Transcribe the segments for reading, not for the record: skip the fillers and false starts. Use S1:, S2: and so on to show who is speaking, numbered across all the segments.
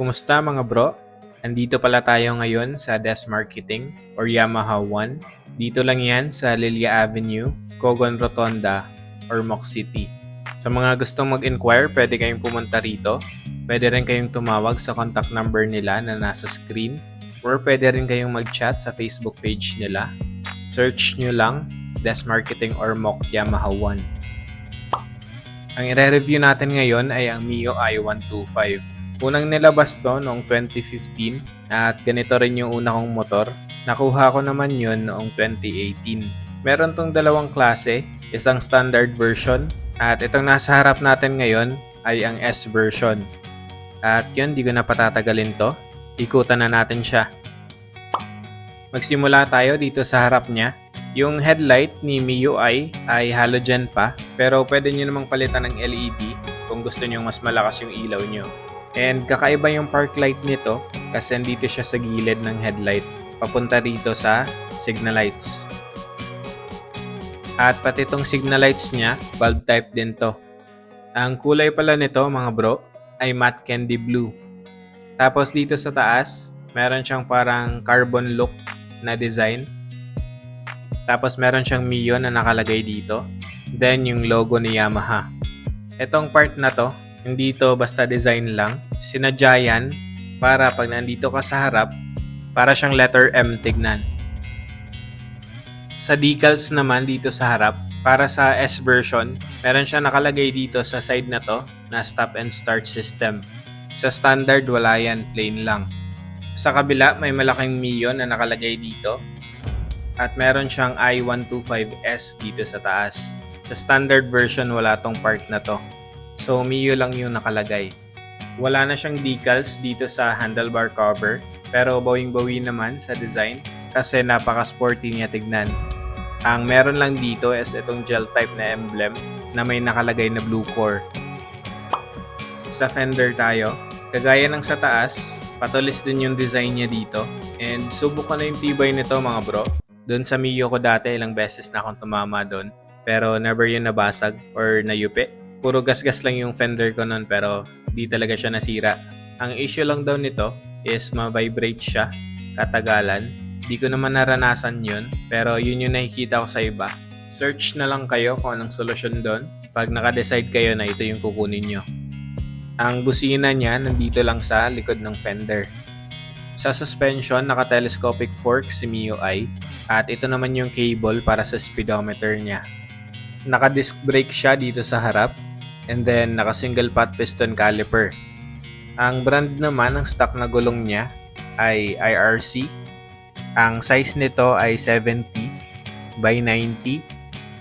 S1: Kumusta mga bro? Andito pala tayo ngayon sa Des Marketing or Yamaha One. Dito lang yan sa Lilia Avenue, Cogon Rotonda or Moc City. Sa mga gustong mag-inquire, pwede kayong pumunta rito. Pwede rin kayong tumawag sa contact number nila na nasa screen or pwede rin kayong mag-chat sa Facebook page nila. Search nyo lang Des Marketing or Moc Yamaha One. Ang i-review natin ngayon ay ang Mio i125. Unang nilabas to noong 2015 at ganito rin yung una kong motor. Nakuha ko naman yun noong 2018. Meron tong dalawang klase, isang standard version at itong nasa harap natin ngayon ay ang S version. At yun, di ko na patatagalin to. Ikutan na natin siya. Magsimula tayo dito sa harap niya. Yung headlight ni MIUI ay halogen pa, pero pwede nyo namang palitan ng LED kung gusto nyo mas malakas yung ilaw nyo. And kakaiba yung park light nito kasi dito siya sa gilid ng headlight, papunta dito sa signal lights. At pati itong signal lights niya, bulb type din to. Ang kulay pala nito mga bro ay matte candy blue. Tapos dito sa taas, meron siyang parang carbon look na design. Tapos meron siyang Mio na nakalagay dito. Then yung logo ni Yamaha. Itong part na to, hindi to basta design lang. Sinadya yan para pag nandito ka sa harap, para siyang letter M tignan. Sa decals naman dito sa harap, para sa S version, meron siya nakalagay dito sa side na to na stop and start system. Sa standard wala yan, plain lang. Sa kabila may malaking Mio na nakalagay dito. At meron siyang i125S dito sa taas. Sa standard version, wala tong part na to. So, Mio lang yung nakalagay. Wala na siyang decals dito sa handlebar cover. Pero bawing-bawi naman sa design kasi napaka-sporty niya tignan. Ang meron lang dito is itong gel type na emblem na may nakalagay na blue core. Sa fender tayo. Kagaya ng sa taas, patulis din yung design niya dito. And subok ko na yung tibay nito mga bro. Doon sa Mio ko dati, ilang beses na akong tumama doon. Pero never yun nabasag or nayupi. Puro gasgas lang yung fender ko noon pero di talaga siya nasira. Ang issue lang daw nito is ma-vibrate siya katagalan. Di ko naman naranasan yun pero yun yung nakikita ko sa iba. Search na lang kayo kung anong solusyon doon pag naka-decide kayo na ito yung kukunin nyo. Ang busina niya nandito lang sa likod ng fender. Sa suspension, naka-telescopic fork si MIUI at ito naman yung cable para sa speedometer niya. Naka-disc brake siya dito sa harap and then naka-single pot piston caliper. Ang brand naman ng stock na gulong niya ay IRC. Ang size nito ay 70 by 90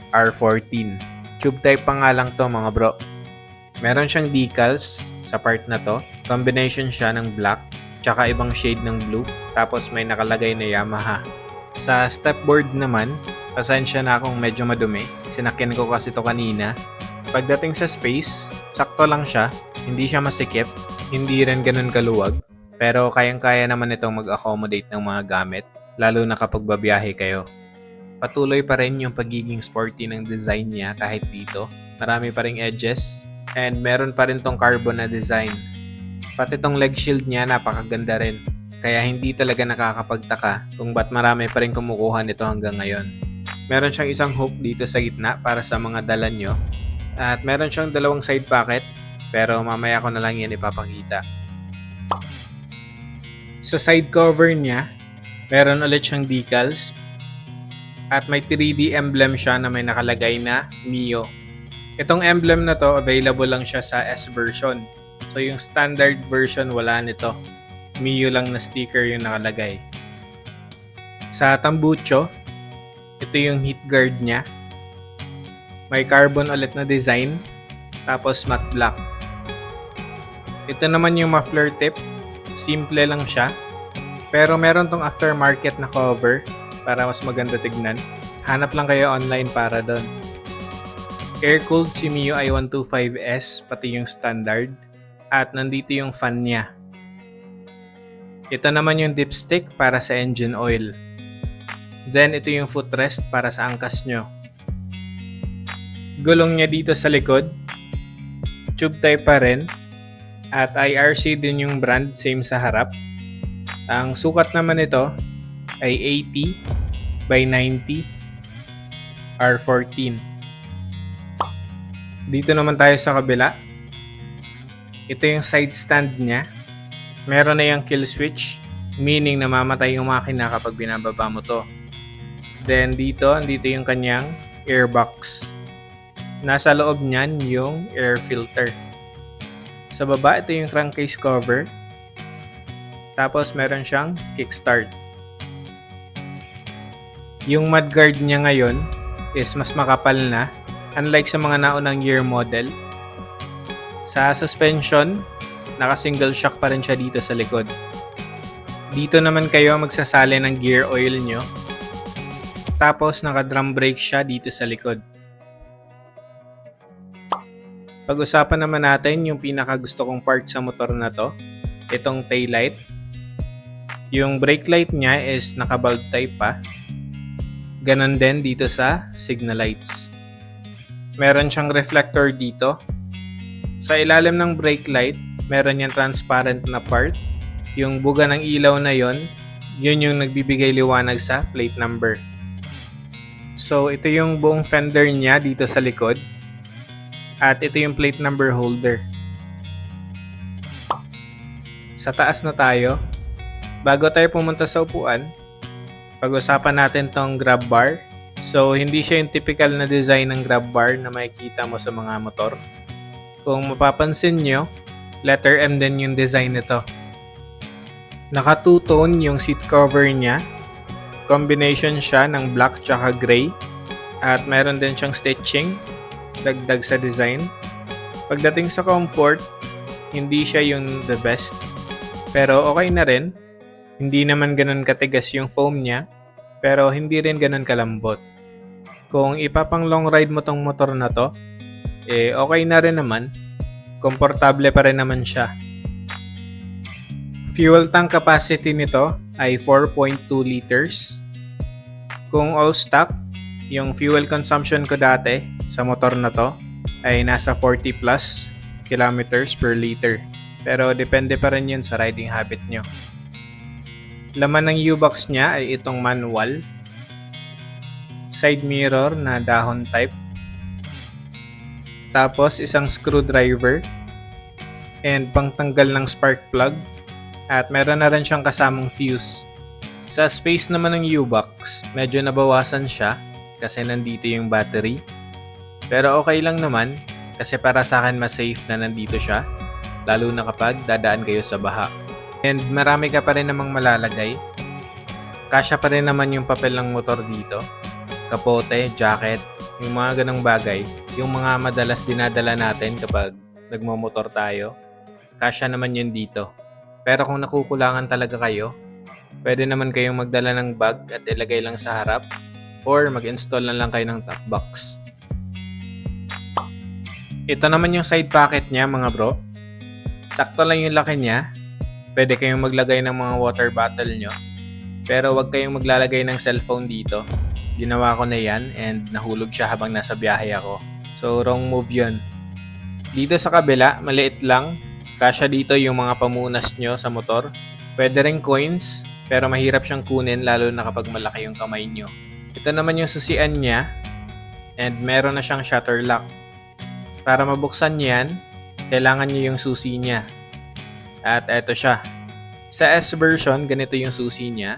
S1: R14. Tube type pa nga lang to mga bro. Meron siyang decals sa part na to. Combination siya ng black tsaka ibang shade ng blue, tapos may nakalagay na Yamaha. Sa stepboard naman, pasensya na akong medyo madumi. Sinakyan ko kasi to kanina. Pagdating sa space, sakto lang siya. Hindi siya masikip, hindi rin ganun kaluwag. Pero kayang-kaya naman itong mag-accommodate ng mga gamit, lalo na kapag babiyahe kayo. Patuloy pa rin yung pagiging sporty ng design niya kahit dito. Marami pa ring edges, and meron pa rin tong carbon na design. Pati tong leg shield niya napakaganda rin. Kaya hindi talaga nakakapagtaka kung ba't marami pa rin kumukuha nito hanggang ngayon. Meron siyang isang hook dito sa gitna para sa mga dala nyo. At meron siyang dalawang side pocket pero mamaya ko na lang yan ipapakita. Sa side cover niya, meron ulit siyang decals. At may 3D emblem siya na may nakalagay na Mio. Itong emblem na to, available lang siya sa S version. So yung standard version wala nito. Mio lang na sticker yung nakalagay. Sa tambucho, ito yung heat guard niya. May carbon ulit na design. Tapos matte black. Ito naman yung muffler tip. Simple lang siya. Pero meron tong aftermarket na cover para mas maganda tignan. Hanap lang kayo online para doon. Air-cooled si Mio i125S pati yung standard. At nandito yung fan niya. Ito naman yung dipstick para sa engine oil. Then ito yung footrest para sa angkas nyo. Gulong niya dito sa likod. Tube type pa rin. At IRC din yung brand, same sa harap. Ang sukat naman nito ay 80 by 90 R14. Dito naman tayo sa kabila. Ito yung side stand niya. Meron na yung kill switch, meaning namamatay yung makina kapag binababa mo to. Then dito yung kanyang airbox. Nasa loob niyan yung air filter. Sa baba, ito yung crankcase cover. Tapos meron siyang kickstart. Yung mudguard niya ngayon is mas makapal na, unlike sa mga naunang year model. Sa suspension, naka-single shock pa rin siya dito sa likod. Dito naman kayo magsasali ng gear oil nyo. Tapos naka-drum brake siya dito sa likod. Pag-usapan naman natin yung pinaka-gusto kong part sa motor na to. Itong taillight. Yung brake light niya is naka-bulb type pa. Ganon din dito sa signal lights. Meron siyang reflector dito. Sa ilalim ng brake light, meron yung transparent na part. Yung buga ng ilaw na yon, yun yung nagbibigay liwanag sa plate number. So ito yung buong fender niya dito sa likod. At ito yung plate number holder. Sa taas na tayo. Bago tayo pumunta sa upuan, pag-usapan natin tong grab bar. So hindi siya yung typical na design ng grab bar na makikita mo sa mga motor. Kung mapapansin nyo, letter M din yung design nito. Naka two-tone yung seat cover niya. Combination siya ng black tsaka gray. At meron din siyang stitching, dagdag sa design. Pagdating sa comfort, hindi siya yung the best. Pero okay na rin. Hindi naman ganun katigas yung foam niya, pero hindi rin ganun kalambot. Kung ipapang long ride mo tong motor na to, okay na rin naman. Komportable pa rin naman siya. Fuel tank capacity nito ay 4.2 liters. Kung all stock, yung fuel consumption ko dati sa motor na to ay nasa 40 plus kilometers per liter. Pero depende pa rin yun sa riding habit nyo. Laman ng U-box niya ay itong manual. Side mirror na dahon type. Tapos isang screwdriver. And pangtanggal ng spark plug. At meron na rin siyang kasamang fuse. Sa space naman ng U-box, medyo nabawasan siya kasi nandito yung battery. Pero okay lang naman kasi para sa akin mas safe na nandito siya. Lalo na kapag dadaan kayo sa baha. And marami ka pa rin namang malalagay. Kasya pa rin naman yung papel ng motor dito. Kapote, jacket, yung mga ganong bagay. Yung mga madalas dinadala natin kapag nagmomotor tayo. Kasya naman yun dito. Pero kung nakukulangan talaga kayo, pwede naman kayong magdala ng bag at ilagay lang sa harap. Or mag-install na lang kayo ng top box. Ito naman yung side pocket niya mga bro. Sakto lang yung laki niya. Pwede kayong maglagay ng mga water bottle nyo. Pero wag kayong maglalagay ng cellphone dito. Ginawa ko na yan and nahulog siya habang nasa biyahe ako. So wrong move yun. Dito sa kabila, maliit lang. Kasya dito yung mga pamunas nyo sa motor. Pwede rin coins, pero mahirap siyang kunin lalo na kapag malaki yung kamay nyo. Ito naman yung susian niya. And meron na siyang shutter lock. Para mabuksan yan, kailangan nyo yung susi niya. At eto siya. Sa S version, ganito yung susi niya.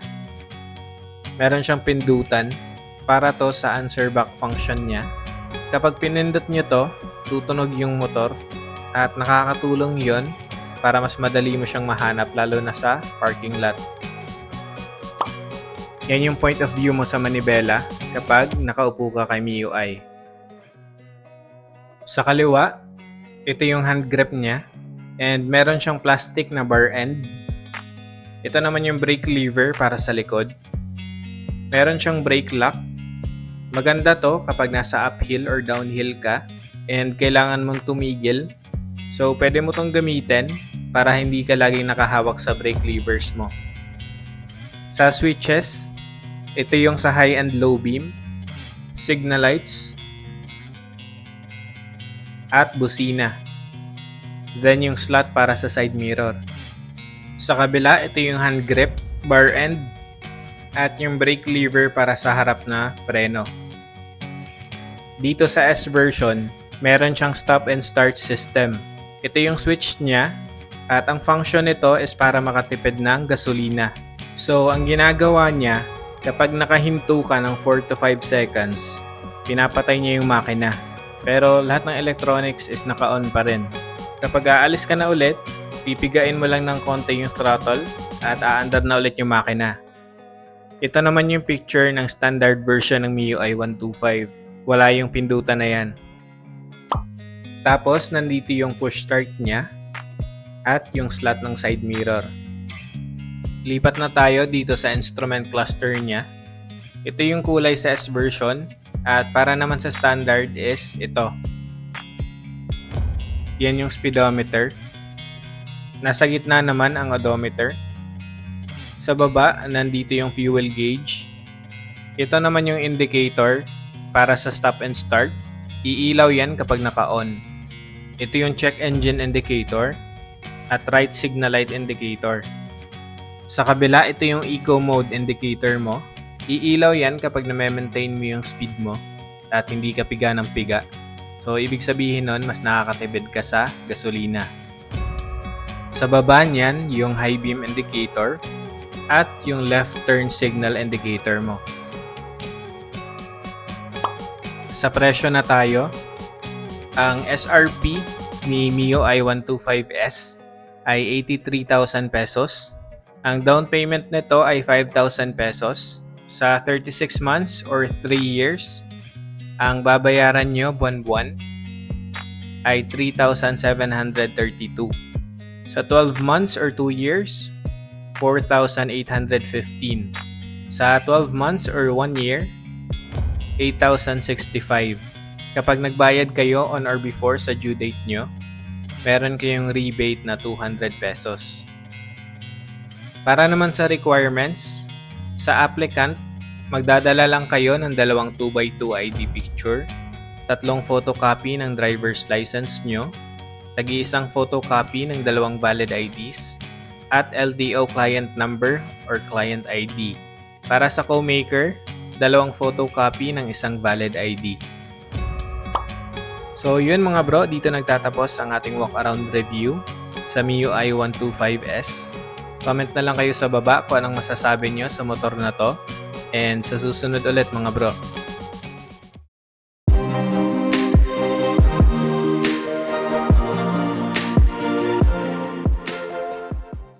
S1: Meron siyang pindutan para to sa answer back function niya. Kapag pinindot nyo to, tutunog yung motor at nakakatulong yon para mas madali mo siyang mahanap lalo na sa parking lot. Yan yung point of view mo sa manibela kapag nakaupo ka kay MIUI. Sa kaliwa, ito yung hand grip niya. And meron siyang plastic na bar end. Ito naman yung brake lever para sa likod. Meron siyang brake lock. Maganda to kapag nasa uphill or downhill ka and kailangan mong tumigil. So pwede mo tong gamitin para hindi ka laging nakahawak sa brake levers mo. Sa switches, ito yung sa high and low beam, signal lights, at busina. Then yung slot para sa side mirror. Sa kabila, ito yung hand grip, bar end, at yung brake lever para sa harap na preno. Dito sa S version, meron siyang stop and start system. Ito yung switch niya at ang function nito is para makatipid ng gasolina. So ang ginagawa niya, kapag nakahinto ka ng 4 to 5 seconds, pinapatay niya yung makina. Pero lahat ng electronics is naka-on pa rin. Kapag aalis ka na ulit, pipigain mo lang ng konti yung throttle at aandar na ulit yung makina. Ito naman yung picture ng standard version ng MIUI 125. Wala yung pindutan na yan. Tapos nandito yung push start niya at yung slot ng side mirror. Lipat na tayo dito sa instrument cluster niya. Ito yung kulay sa S version at para naman sa standard is ito. Yan yung speedometer. Nasa gitna naman ang odometer. Sa baba, nandito yung fuel gauge. Ito naman yung indicator para sa stop and start. Iilaw yan kapag naka-on. Ito yung check engine indicator at right signal light indicator. Sa kabila, ito yung eco mode indicator mo. Iilaw yan kapag na-maintain mo yung speed mo at hindi ka piga ng piga. So, ibig sabihin nun, mas nakakatipid ka sa gasolina. Sa baba niyan, yung high beam indicator at yung left turn signal indicator mo. Sa presyo na tayo, ang SRP ni MIUI 125S ay 83,000 pesos. Ang down payment nito ay 5,000 pesos. Sa 36 months or 3 years, ang babayaran nyo buwan-buwan ay 3,732. Sa 12 months or 2 years, 4,815. Sa 12 months or 1 year, 8,065. Kapag nagbayad kayo on or before sa due date nyo, meron kayong rebate na 200 pesos. Para naman sa requirements, sa applicant, magdadala lang kayo ng dalawang 2x2 ID picture, 3 photocopy ng driver's license nyo, tagi-isang photocopy ng 2 valid IDs, at LTO client number or client ID. Para sa co-maker, 2 photocopy ng 1 valid ID. So yun mga bro, dito nagtatapos ang ating walk-around review sa MIUI 125S. Comment na lang kayo sa baba kung anong masasabi nyo sa motor na to. And sa susunod ulit mga bro.